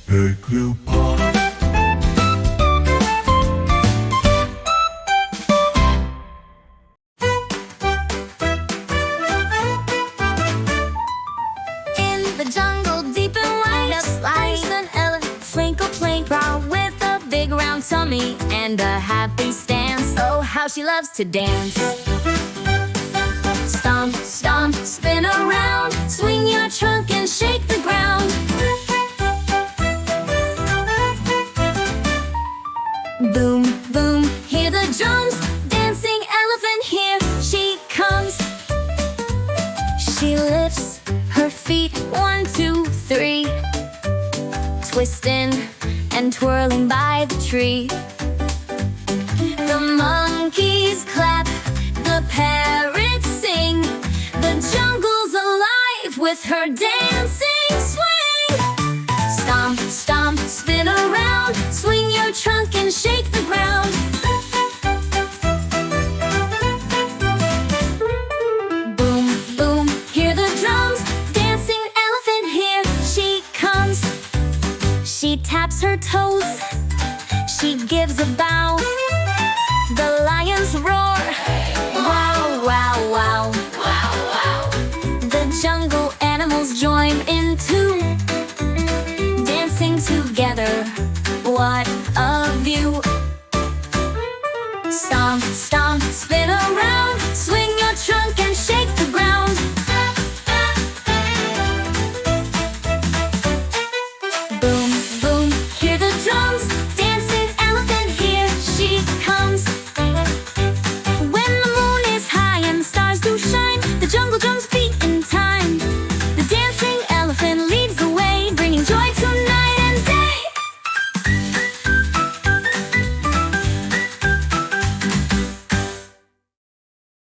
big blue pond. In the jungle, deep and wide, lies an elephant, twinkle playground with a big round tummy and a happy stance. Oh, how she loves to dance! Stomp, stomp, spin around, swing your trunk and shake the ground. Boom, boom, hear the drums, dancing elephant, here she comes. She lifts her feet, 1, 2, 3, twisting and twirling by the tree. The monkeys clap, the parrots sing, the jungle's alive with her dancing swing. Stomp, stomp, spin around, swing your trunk and shake the ground. Boom, boom, hear the drums, dancing elephant, here she comes. She taps her toes, she gives a bow. The lions roar, wow, wow, wow, wow, wow. The jungle animals join in too, dancing together. What